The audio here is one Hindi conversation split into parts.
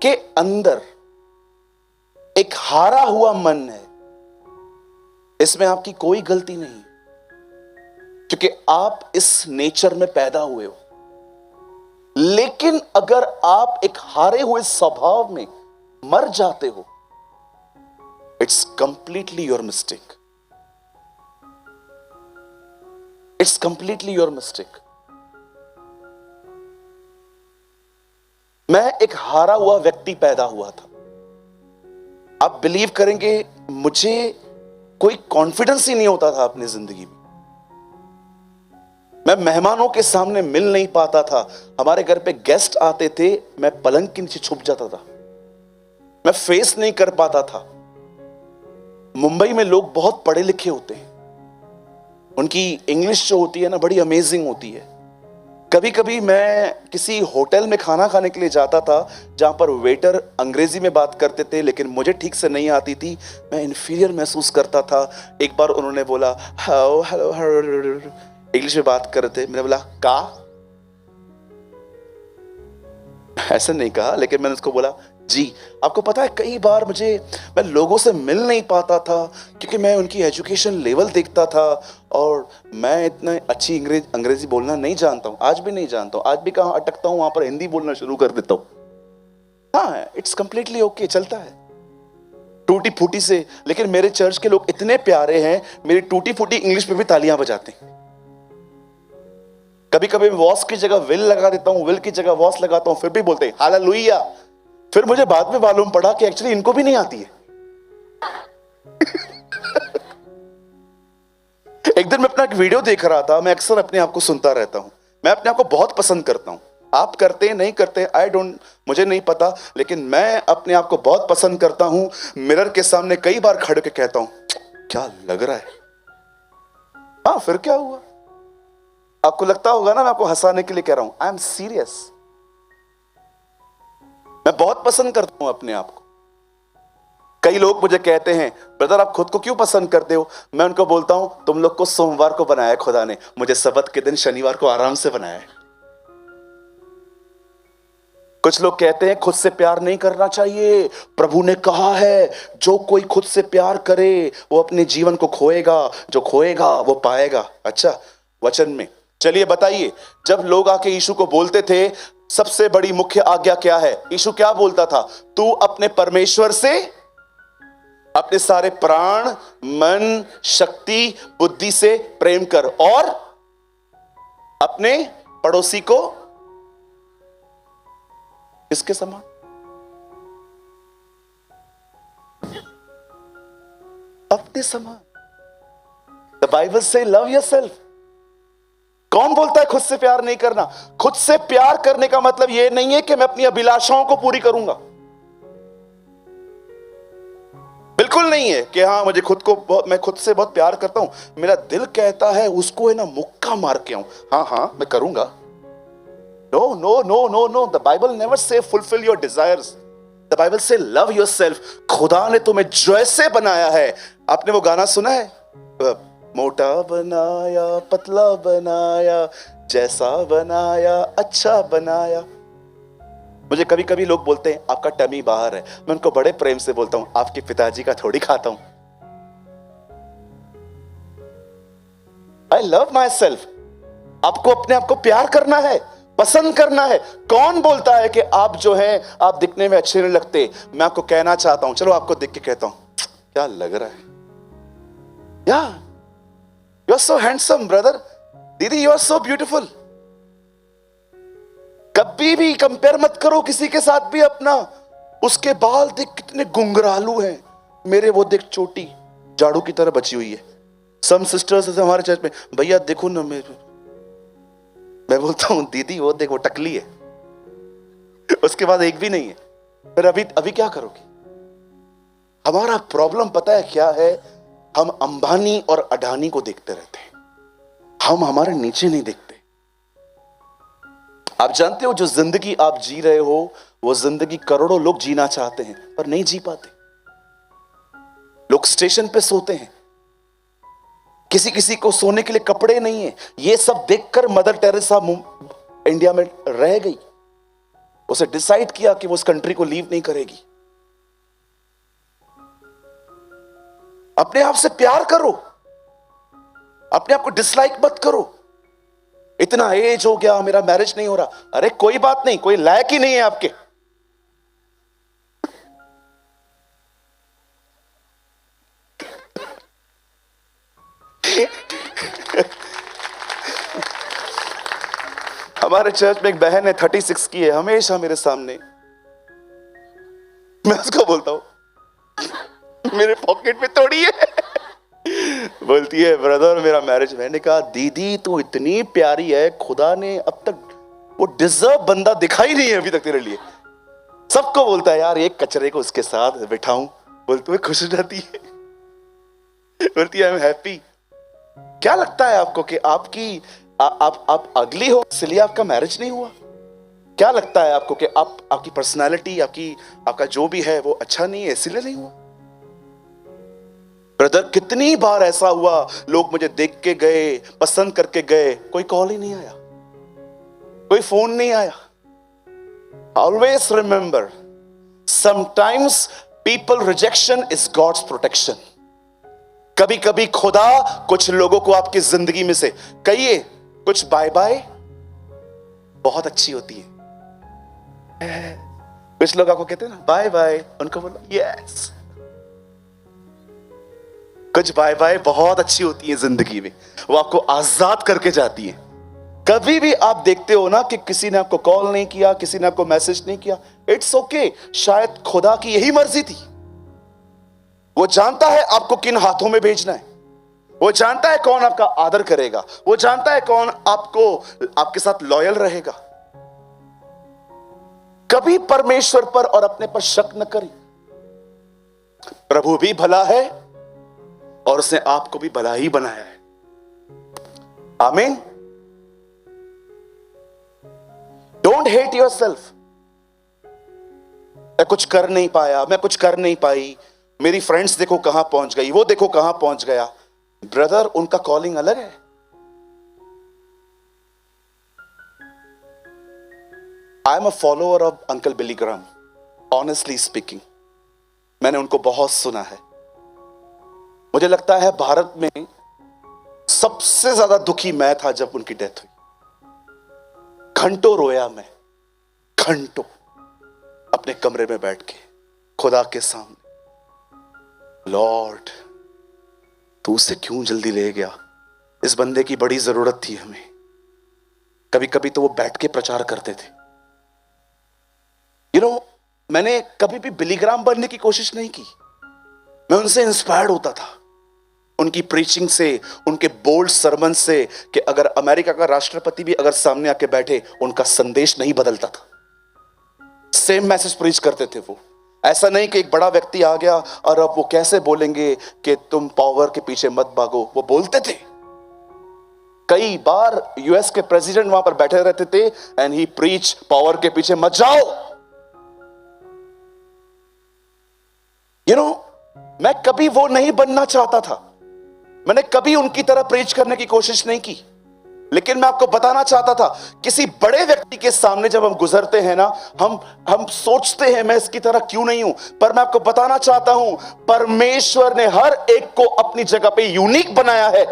आपके अंदर एक हारा हुआ मन है, इसमें आपकी कोई गलती नहीं, क्योंकि आप इस नेचर में पैदा हुए हो। लेकिन अगर आप एक हारे हुए स्वभाव में मर जाते हो, it's completely your mistake. It's completely your mistake. मैं एक हारा हुआ व्यक्ति पैदा हुआ था। आप बिलीव करेंगे, मुझे कोई कॉन्फिडेंस ही नहीं होता था अपनी जिंदगी में। मैं मेहमानों के सामने मिल नहीं पाता था। हमारे घर पे गेस्ट आते थे, मैं पलंग के नीचे छुप जाता था। मैं फेस नहीं कर पाता था। मुंबई में लोग बहुत पढ़े लिखे होते हैं, उनकी इंग्लिश जो होती है ना, बड़ी अमेजिंग होती है। कभी कभी मैं किसी होटल में खाना खाने के लिए जाता था जहां पर वेटर अंग्रेजी में बात करते थे, लेकिन मुझे ठीक से नहीं आती थी। मैं इन्फीरियर महसूस करता था। एक बार उन्होंने बोला हेलो हेलो, इंग्लिश में बात कर रहे थे। मैंने बोला का, ऐसा नहीं कहा, लेकिन मैंने उसको बोला जी। आपको पता है, कई बार मैं लोगों से मिल नहीं पाता था क्योंकि मैं उनकी एजुकेशन लेवल देखता था, और मैं इतना अच्छी अंग्रेजी बोलना नहीं जानता हूं। आज भी नहीं जानता हूं। आज भी कहां अटकता हूं, वहां पर हिंदी बोलना शुरू कर देता हूं। हाँ, इट्स कंप्लीटली ओके, चलता है टूटी फूटी से। लेकिन मेरे चर्च के लोग इतने प्यारे हैं, मेरी टूटी फूटी इंग्लिश पे भी तालियां बजाते हैं। कभी कभी वॉस की जगह विल लगा देता हूं, विल की जगह वॉस लगाता हूं, फिर भी बोलते हैं हालेलुया। फिर मुझे बाद में मालूम पड़ा कि एक्चुअली इनको भी नहीं आती है। एक दिन मैं अपना एक वीडियो देख रहा था। मैं अक्सर अपने आप को सुनता रहता हूं। मैं अपने आप को बहुत पसंद करता हूं। आप करते हैं नहीं करते, आई डोंट, मुझे नहीं पता, लेकिन मैं अपने आप को बहुत पसंद करता हूं। मिरर के सामने कई बार खड़े के कहता हूं, क्या लग रहा है। हाँ, फिर क्या हुआ। आपको लगता होगा ना मैं आपको हंसाने के लिए कह रहा हूं। I am serious. मैं बहुत पसंद करता हूं अपने आप को। कई लोग मुझे कहते हैं, ब्रदर आप खुद को क्यों पसंद करते हो। मैं उनको बोलता हूं, तुम लोग को सोमवार को बनाया खुदा ने, मुझे सबत के दिन शनिवार को आराम से बनाया है। कुछ लोग कहते हैं खुद से प्यार नहीं करना चाहिए। प्रभु ने कहा है जो कोई खुद से प्यार करे वो अपने जीवन को खोएगा, जो खोएगा वो पाएगा। अच्छा, वचन में चलिए बताइए, जब लोग आके यीशु को बोलते थे सबसे बड़ी मुख्य आज्ञा क्या है, यीशु क्या बोलता था, तू अपने परमेश्वर से अपने सारे प्राण, मन, शक्ति, बुद्धि से प्रेम कर, और अपने पड़ोसी को किसके समान। अपने समान। The Bible says love yourself. कौन बोलता है खुद से प्यार नहीं करना। खुद से प्यार करने का मतलब यह नहीं है कि मैं अपनी अभिलाषाओं को पूरी करूंगा। बिल्कुल नहीं है कि हाँ मुझे मैं खुद से बहुत प्यार करता हूं, मेरा दिल कहता है उसको है ना मुक्का मार के आऊं, हाँ मैं करूंगा। No no no no no, the Bible never says fulfil your desires. The Bible says love yourself. खुदा ने तुम्हें जैसे बनाया है। आपने वो गाना सुना है, मोटा बनाया पतला बनाया, जैसा बनाया अच्छा बनाया। मुझे कभी कभी लोग बोलते हैं आपका टमी बाहर है। मैं उनको बड़े प्रेम से बोलता हूं, आपके पिताजी का थोड़ी खाता हूं। I love my self. आपको अपने आप को प्यार करना है, पसंद करना है। कौन बोलता है कि आप जो हैं आप दिखने में अच्छे नहीं लगते। मैं आपको कहना चाहता हूं, चलो आपको देख के कहता हूं, क्या लग रहा है, या you are so handsome brother, दीदी यू आर सो ब्यूटीफुल। कभी भी कंपेयर मत करो किसी के साथ भी अपना। उसके बाल देख कितने गुंगरालू हैं, मेरे वो देख चोटी झाड़ू की तरह बची हुई है। सम सिस्टर्स ऐसे हमारे चर्च में, भैया देखो ना, मैं बोलता हूं दीदी वो देख वो टकली है, उसके बाद एक भी नहीं है। फिर अभी क्या करोगे। हमारा प्रॉब्लम पता है क्या है, हम अंबानी और अडानी को देखते रहते हैं, हम हमारे नीचे नहीं देखते। आप जानते हो जो जिंदगी आप जी रहे हो वो जिंदगी करोड़ों लोग जीना चाहते हैं पर नहीं जी पाते। लोग स्टेशन पे सोते हैं, किसी किसी को सोने के लिए कपड़े नहीं है। ये सब देखकर मदर टेरेसा इंडिया में रह गई। उसे डिसाइड किया कि वो उस कंट्री को लीव नहीं करेगी। अपने आप से प्यार करो, अपने आप को डिसलाइक मत करो। इतना एज हो गया, मेरा मैरिज नहीं हो रहा, अरे कोई बात नहीं, कोई लायक ही नहीं है आपके। हमारे चर्च में एक बहन है, 36 की है, हमेशा मेरे सामने, मैं उसको बोलता हूं मेरे पॉकेट में थोड़ी है, बोलती है ब्रदर मेरा मैरिज। मैंने कहा दीदी तू इतनी प्यारी है, खुदा ने अब तक वो डिजर्व बंदा दिखाई नहीं है अभी तक तेरे लिए। सबको बोलता है यार एक कचरे को उसके साथ बिठाऊं, बोलते हुए खुश हो जाती है, बोलती है आई एम हैप्पी। क्या लगता है आपको कि आपकी आप अगली हो इसलिए आपका मैरिज नहीं हुआ? क्या लगता है आपको कि आपकी पर्सनालिटी, आपका जो भी है वो अच्छा नहीं है इसलिए नहीं हुआ? ब्रदर कितनी बार ऐसा हुआ, लोग मुझे देख के गए, पसंद करके गए, कोई कॉल ही नहीं आया, कोई फोन नहीं आया। Always remember, sometimes people rejection is God's protection. कभी कभी खुदा कुछ लोगों को आपकी जिंदगी में से, कहिए कुछ बाय बाय बहुत अच्छी होती है। कुछ लोग आपको कहते हैं ना बाय बाय, उनको बोलो यस। कुछ बाय बाय बहुत अच्छी होती है जिंदगी में, वो आपको आजाद करके जाती है। कभी भी आप देखते हो ना कि किसी ने आपको कॉल नहीं किया, किसी ने आपको मैसेज नहीं किया, इट्स ओके, शायद खुदा की यही मर्जी थी। वो जानता है आपको किन हाथों में भेजना है, वो जानता है कौन आपका आदर करेगा, वो जानता है कौन आपके साथ लॉयल रहेगा। कभी परमेश्वर पर और अपने पर शक न करें। प्रभु भी भला है और उसने आपको भी भला ही बनाया है। आमीन। Don't hate yourself. मैं कुछ कर नहीं पाया, मैं कुछ कर नहीं पाई, मेरी फ्रेंड्स देखो कहां पहुंच गई, वो देखो कहां पहुंच गया। ब्रदर उनका कॉलिंग अलग है। I am a follower of uncle Billy Graham, honestly speaking. मैंने उनको बहुत सुना है। मुझे लगता है भारत में सबसे ज्यादा दुखी मैं था जब उनकी डेथ हुई। घंटों रोया मैं, घंटों अपने कमरे में बैठ के खुदा के सामने, लॉर्ड तू उसे क्यों जल्दी ले गया, इस बंदे की बड़ी जरूरत थी हमें। कभी कभी तो वो बैठ के प्रचार करते थे। मैंने कभी भी बिली ग्राहम बनने की कोशिश नहीं की। मैं उनसे इंस्पायर्ड होता था, उनकी प्रीचिंग से, उनके बोल्ड सरमन से, कि अगर अमेरिका का राष्ट्रपति भी अगर सामने आके बैठे, उनका संदेश नहीं बदलता था। सेम मैसेज प्रीच करते थे वो। ऐसा नहीं कि एक बड़ा व्यक्ति आ गया और अब वो कैसे बोलेंगे कि तुम पावर के पीछे मत भागो। वो बोलते थे। कई बार यूएस के प्रेसिडेंट वहां पर बैठे रहते थे एंड ही प्रीच पावर के पीछे मत जाओ। मैं कभी वो नहीं बनना चाहता था। मैंने कभी उनकी तरह प्रीच करने की कोशिश नहीं की। लेकिन मैं आपको बताना चाहता था, किसी बड़े व्यक्ति के सामने जब हम गुजरते हैं ना, हम सोचते हैं मैं इसकी तरह क्यों नहीं हूं। पर मैं आपको बताना चाहता हूं, परमेश्वर ने हर एक को अपनी जगह पे यूनिक बनाया है।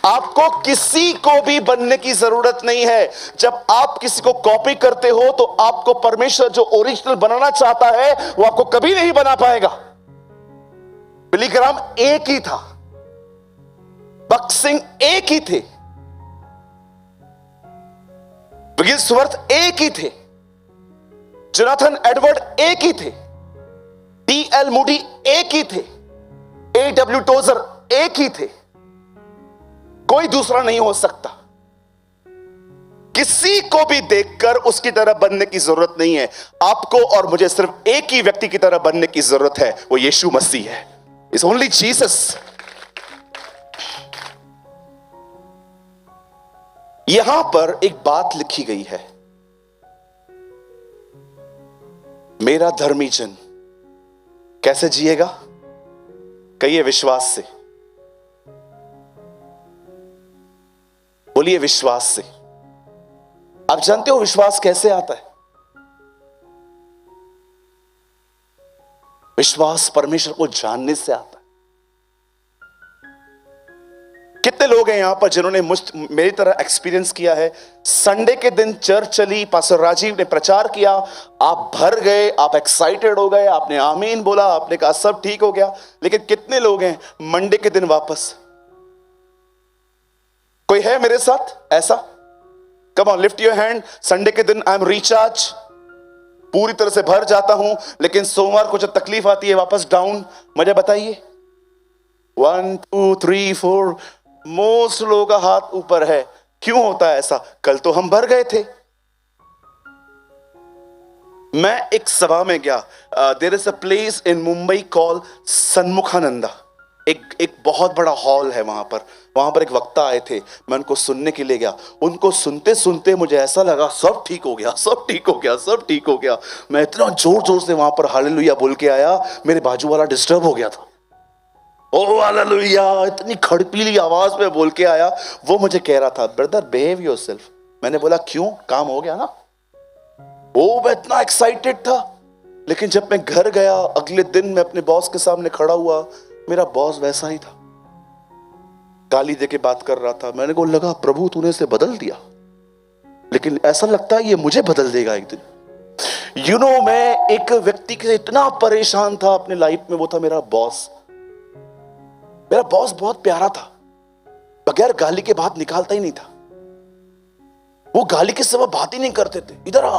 आपको किसी को भी बनने की जरूरत नहीं है। जब आप किसी को कॉपी करते हो तो आपको परमेश्वर जो ओरिजिनल बनाना चाहता है वो आपको कभी नहीं बना पाएगा। बिली ग्राहम एक ही था, बक्सिंग एक ही थे, विगिल्सवर्थ एक ही थे, जोनाथन एडवर्ड एक ही थे, डी.एल. मूडी एक ही थे, ए.डब्ल्यू. टोजर एक ही थे। कोई दूसरा नहीं हो सकता। किसी को भी देखकर उसकी तरह बनने की जरूरत नहीं है। आपको और मुझे सिर्फ एक ही व्यक्ति की तरह बनने की जरूरत है, वो यीशु मसीह है। It's only Jesus. यहां पर एक बात लिखी गई है, मेरा धर्मी जन कैसे जिएगा? कहिए विश्वास से। बोलिए विश्वास से। आप जानते हो विश्वास कैसे आता है? विश्वास परमेश्वर को जानने से आता है। कितने लोग हैं यहां पर जिन्होंने मेरी तरह एक्सपीरियंस किया है? संडे के दिन चर्च चली, पास्टर राजीव ने प्रचार किया, आप भर गए, आप एक्साइटेड हो गए, आपने आमीन बोला, आपने कहा सब ठीक हो गया। लेकिन कितने लोग हैं मंडे के दिन वापस? कोई है मेरे साथ ऐसा? Come on, lift your hand. Sunday के दिन आई एम रिचार्ज, पूरी तरह से भर जाता हूं, लेकिन सोमवार को जब तकलीफ आती है वापस डाउन। मुझे बताइए, 1 2 3 4, मोस्ट लोगों का हाथ ऊपर है। क्यों होता है ऐसा? कल तो हम भर गए थे। मैं एक सभा में गया, there is a place in Mumbai call Shanmukhananda. एक बहुत बड़ा हॉल है वहां पर एक वक्ता आए थे, मैं उनको सुनने के लिए गया। उनको सुनते सुनते मुझे ऐसा लगा सब ठीक हो गया, सब ठीक हो गया, सब ठीक हो गया। मैं इतना जोर जोर से वहां पर हालेलुया बोल के आया, मेरे बाजू वाला डिस्टर्ब हो गया था। ओ हालेलुया, इतनी खड़पीली आवाज में बोल के आया। वो मुझे कह रहा था, ब्रदर बिहेव योरसेल्फ। मैंने बोला क्यों? काम हो गया ना। ओ मैं इतना एक्साइटेड था। लेकिन जब मैं घर गया, अगले दिन मैं अपने बॉस के सामने खड़ा हुआ, मेरा बॉस वैसा ही था, गाली देके बात कर रहा था। मैंने को लगा प्रभु तूने इसे बदल दिया, लेकिन ऐसा लगता है ये मुझे बदल देगा एक दिन। यू नो, मैं एक व्यक्ति के इतना परेशान था अपने लाइफ में, वो था मेरा बॉस। मेरा बॉस बहुत प्यारा था, बगैर गाली के बात निकालता ही नहीं था। वो गाली के सिवा बात ही नहीं करते थे। इधर आ,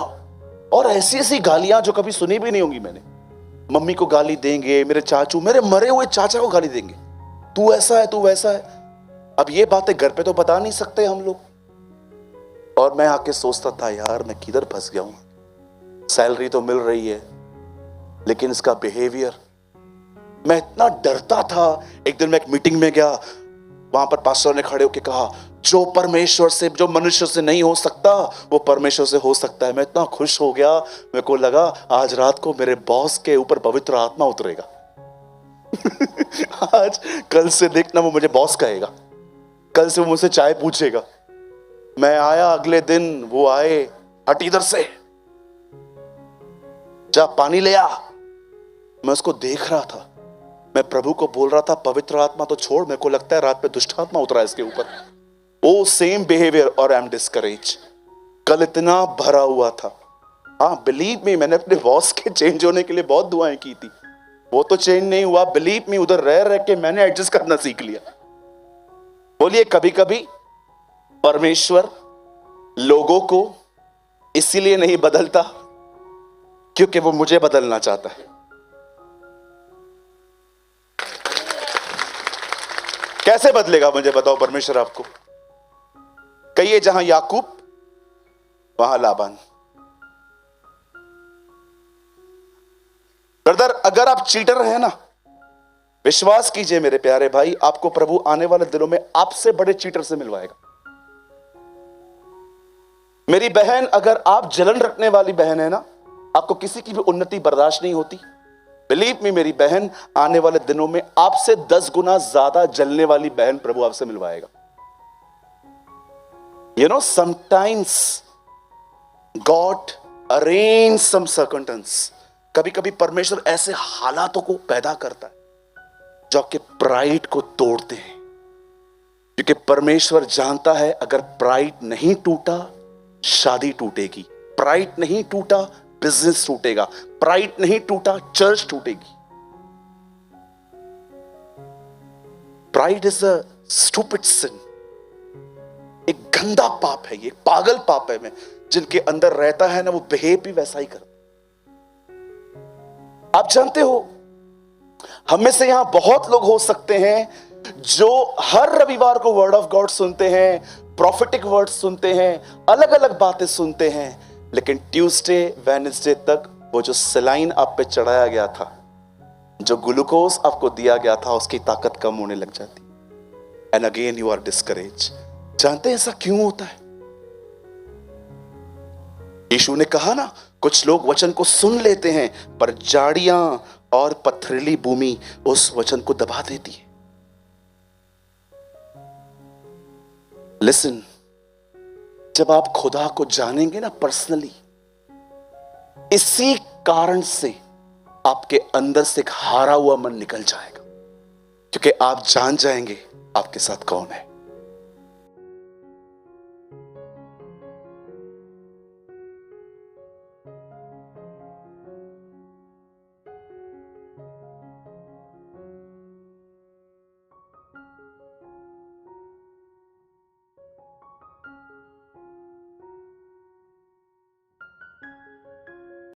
और ऐसी ऐसी गालियां जो कभी सुनी भी नहीं होंगी मैंने। मम्मी को गाली देंगे, मेरे चाचू, मेरे मरे हुए चाचा को गाली देंगे, तू ऐसा है, तू वैसा है। अब ये बातें घर पे तो बता नहीं सकते हम लोग। और मैं आके सोचता था, यार मैं किधर फंस गया हूं। सैलरी तो मिल रही है, लेकिन इसका बिहेवियर, मैं इतना डरता था। एक दिन मैं एक मीटिंग में गया, वहां पर पास्टर ने खड़े होकर कहा, जो परमेश्वर से, जो मनुष्य से नहीं हो सकता वो परमेश्वर से हो सकता है। मैं इतना खुश हो गया, मेरे को लगा आज रात को मेरे बॉस के ऊपर पवित्र आत्मा उतरेगा। आज कल से देखना, वो मुझे बॉस कहेगा, कल से वो मुझसे चाय पूछेगा। मैं आया अगले दिन, वो आए, हट इधर से, जा पानी ले आ। मैं उसको देख रहा था, मैं प्रभु को बोल रहा था, पवित्र आत्मा तो छोड़, मेरे को लगता है रात पे दुष्ट आत्मा उतरा है इसके ऊपर। ओ सेम बिहेवियर, और आई एम डिस्करेज। कल इतना भरा हुआ था। हाँ बिलीव मी, मैंने अपने बॉस के चेंज होने के लिए बहुत दुआएं की थी, वो तो चेंज नहीं हुआ। बिलीव मी, उधर रह रह के मैंने एडजस्ट करना सीख लिया। बोलिए, कभी कभी परमेश्वर लोगों को इसीलिए नहीं बदलता क्योंकि वो मुझे बदलना चाहता है। कैसे बदलेगा मुझे बताओ परमेश्वर आपको? कहिए, जहां याकूब वहां लाबान। ब्रदर, अगर आप चीटर हैं ना, विश्वास कीजिए मेरे प्यारे भाई, आपको प्रभु आने वाले दिनों में आपसे बड़े चीटर से मिलवाएगा। मेरी बहन, अगर आप जलन रखने वाली बहन है ना, आपको किसी की भी उन्नति बर्दाश्त नहीं होती। बिलीव मी मेरी बहन, आने वाले दिनों में आपसे 10 गुना ज्यादा जलने वाली बहन प्रभु आपसे मिलवाएगा। You know, sometimes God arrange some circumstance. कभी कभी परमेश्वर ऐसे हालातों को पैदा करता है जो आपके प्राइड को तोड़ते हैं, क्योंकि परमेश्वर जानता है अगर प्राइड नहीं टूटा शादी टूटेगी, प्राइड नहीं टूटा बिजनेस टूटेगा, प्राइड नहीं टूटा चर्च टूटेगी। Pride is a stupid sin, एक गंदा पाप है, ये पागल पाप है। में जिनके अंदर रहता है ना, वो बिहेव भी वैसा ही करता। आप जानते हो, हम में से यहां बहुत लोग हो सकते हैं जो हर रविवार को वर्ड ऑफ गॉड सुनते हैं, प्रोफेटिक वर्ड सुनते हैं, अलग अलग बातें सुनते हैं, लेकिन ट्यूसडे वेडनेसडे तक वो जो सलाइन आप पे चढ़ाया गया था, जो ग्लूकोज आपको दिया गया था, उसकी ताकत कम होने लग जाती, and again you are discourage. जानते हैं ऐसा क्यों होता है? यीशु ने कहा ना, कुछ लोग वचन को सुन लेते हैं पर झाड़ियां और पथरीली भूमि उस वचन को दबा देती है। लिसन, जब आप खुदा को जानेंगे ना पर्सनली, इसी कारण से आपके अंदर से एक हारा हुआ मन निकल जाएगा, क्योंकि आप जान जाएंगे आपके साथ कौन है।